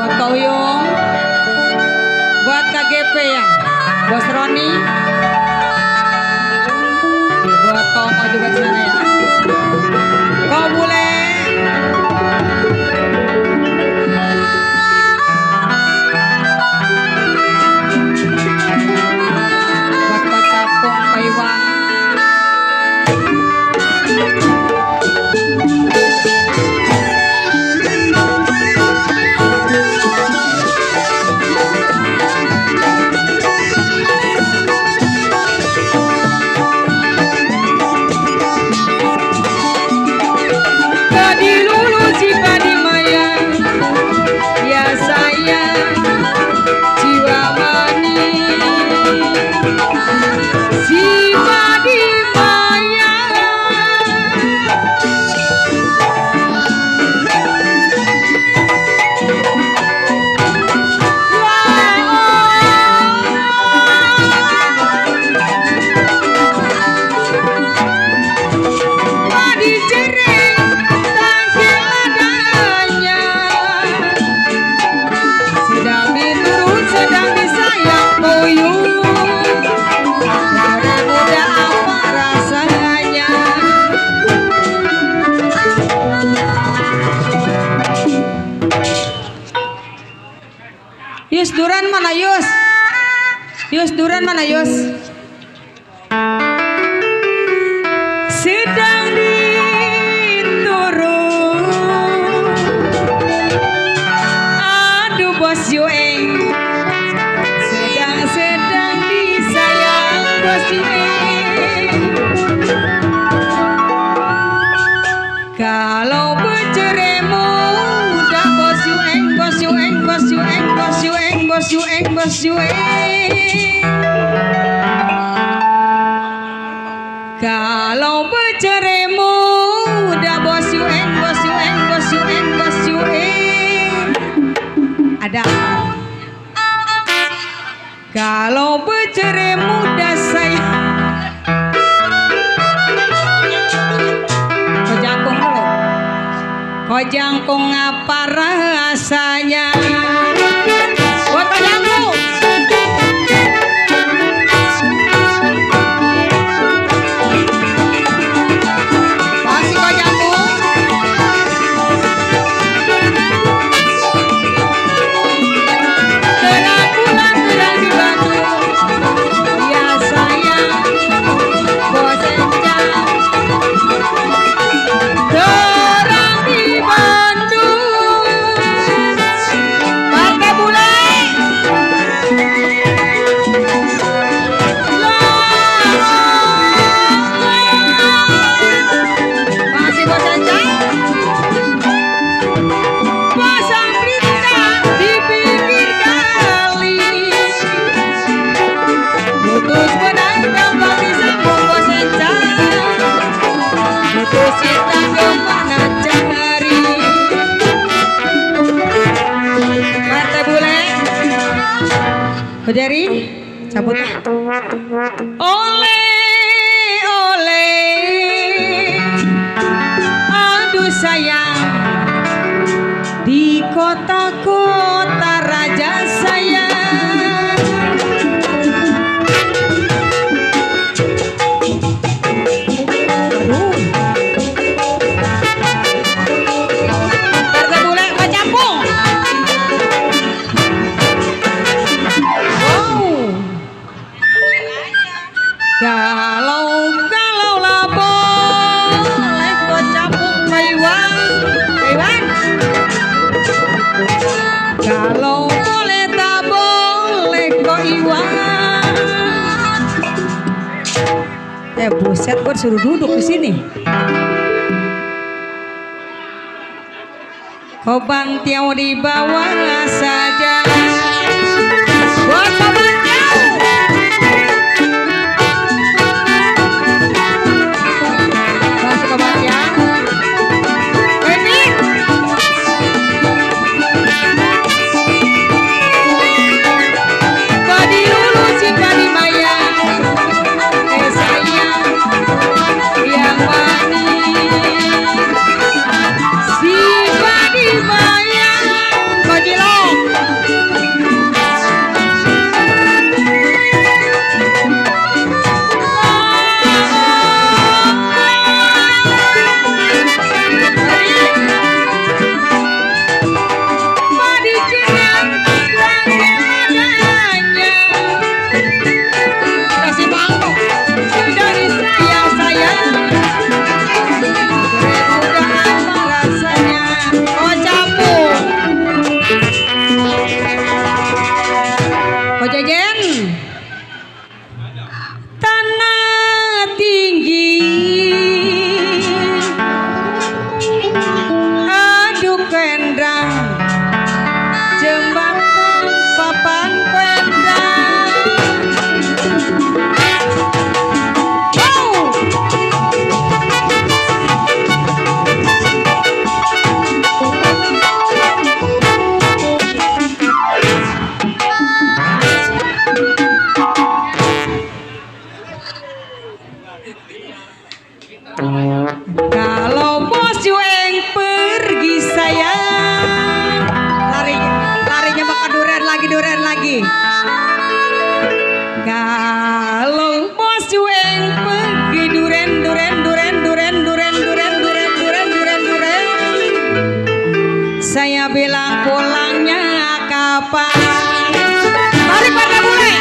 Kak Uyung, buat KGP ya, Bos Roni, buat kau mau juga di sana ya. Kau boleh. Buat kota Pung Paiwan. Yus Duran mana Yus? Yus Duran mana Yus? Sedang diturun. Aduh Bos Yueng. Sedang disayang Bos Yueng. Kalau bercerai muda Bos Yueng, Bos Yueng, Bos Yueng, Bos Yueng, Bos Yueng, Bos Yueng. Kalau bercerai muda Bos Yueng, Bos Yueng, Bos Yueng, Bos Yueng. Ada apa? Kalau bercerai muda saya. Kau jangkung dulu. Kau jangkung apa rasanya? Buat kau jangkung. Masih kau jangkung. Terang bulan terang di Bandung. Ya sayang, Bos Encang. Terang di Bandung. Partai bule. Masih Bos Encang. Pasang berita di pinggir kali. Putus benang dapat disambung Bos Encang. Putus cinta kemana cari. Partai bule. Kejari cabut. Oleh aduh sayang, di kota-kota raja sayang. Aduh. Partai bule kau campung. Wow. Kalau lah boleh kau campung Paiwan. Paiwan. Kalau boleh tak boleh kau Iwan. Buset, gue suruh duduk di sini. Kau bantiau di bawah saja. Buat kau bantiau. Masuk kau bantiau. Ini. Padi lulu si padi maya. Sayang yang manis. Si padi maya. Kau jilong. apa. Mari pada mulai.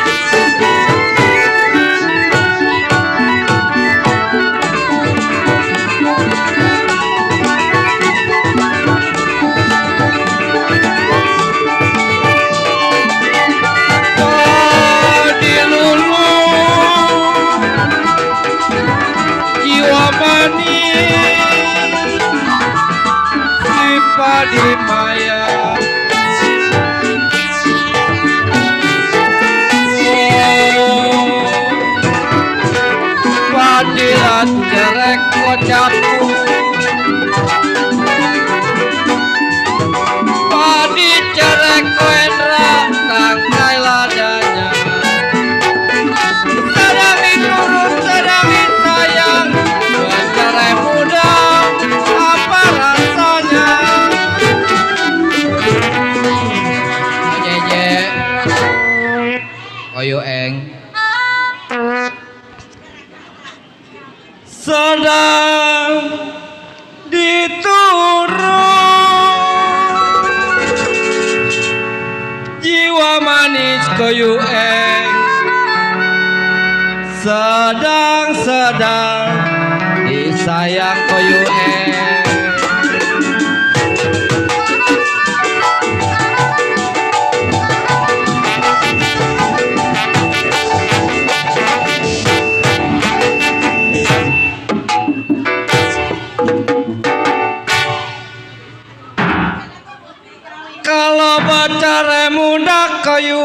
Di maya padilan cerek kocaku padi cerek koendra tangkai ladanya sedang diturut sedang disayang cerai muda apa rasanya. Koyo eng sedang diturut jiwa manis koyo eng sedang disayang koyo eng. Kalau pacar muda kayu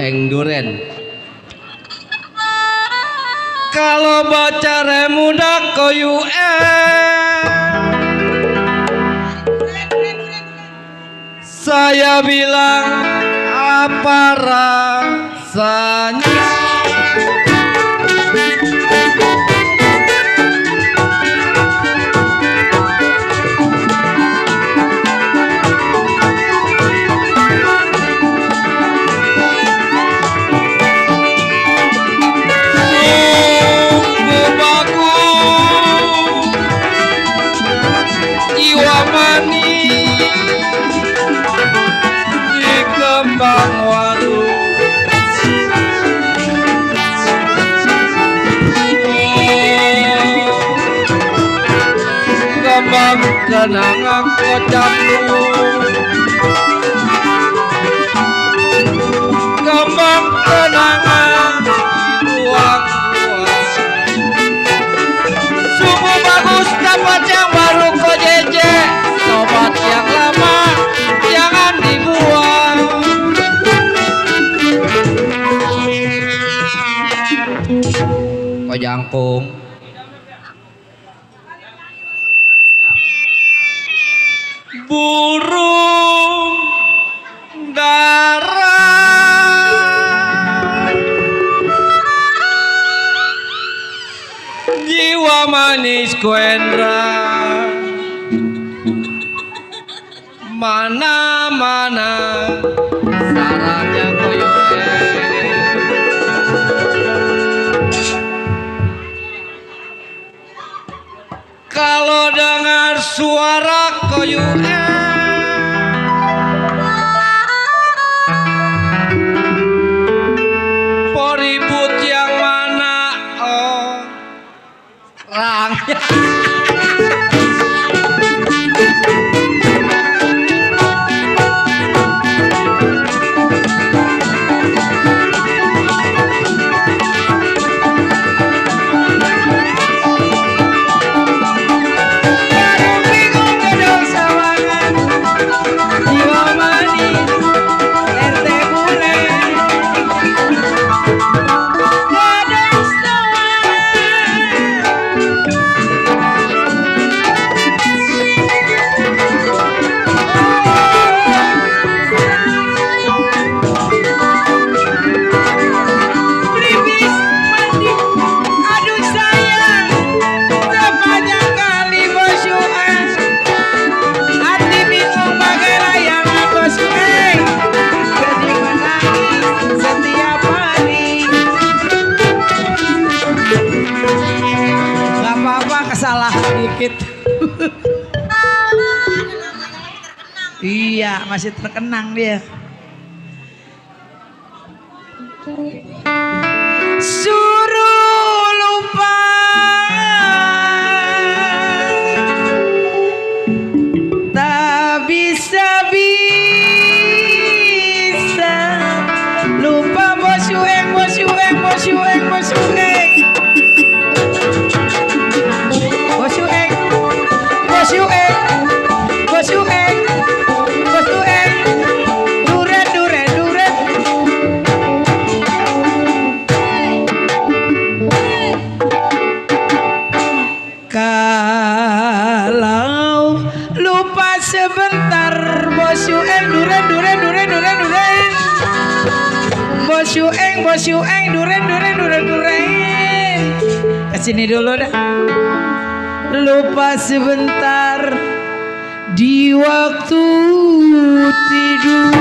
eng duren. Kalau pacar muda kayu saya bilang apa rasanya. Kenangan kocapmu kembang kenangan ruang-ruang sungguh bagus dapat yang baru kok jeje sobat yang lama jangan dibuang. Kok jangkung burung dara jiwa manis kuendra mana-mana sarangnya koyo kalau dengar suara koyo poribut yang mana orangnya. Salah dikit. Iya, masih terkenang dia. Suruh lupa tak bisa lupa bos yueng bos yueng bos yueng bos yueng bos yueng bos yueng bos yueng bos yueng duren duren duren. Kalau lupa sebentar bos yueng duren duren duren duren duren bos yueng duren duren duren duren. Kesini dulu dah. Lupa sebentar di waktu tidur.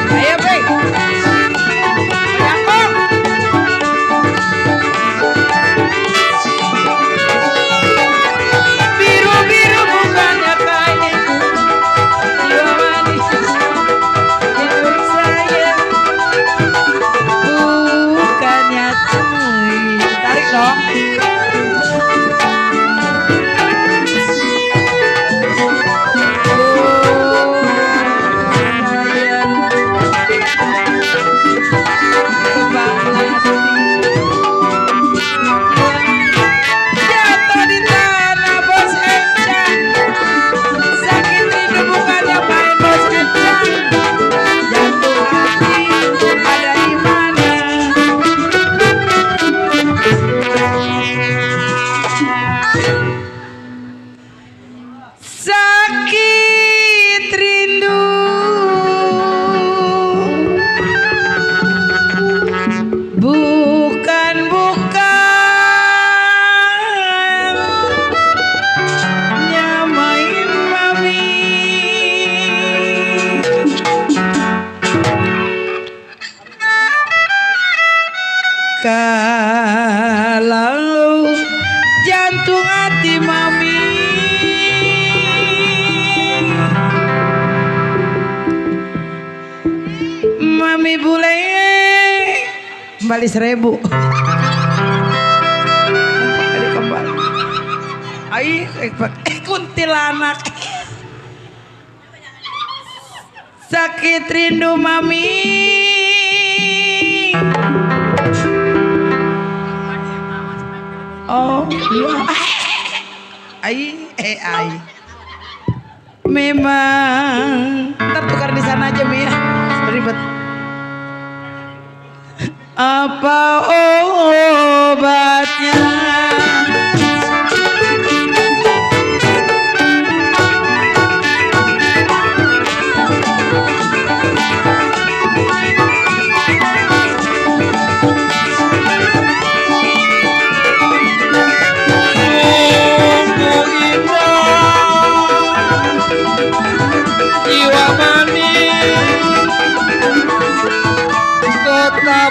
Ayo baik. Jangkung. Biru-biru bukannya tanya jiwa manis yang saya bukannya tanya. Tarik dong. Jatuh di tanah bos encang, sakit rindu bukannya main bos encang. Jantung hati ada di mana? Sakit rindu bukan nyamain mami. Kalau jantung hati mami mami bule kembali 1000 kali kembali. Kuntilanak sakit rindu mami. Oh iya. Ai memang ntar tukar di sana aja Mi ya, ribet. Apa obatnya? Jiwa manis kota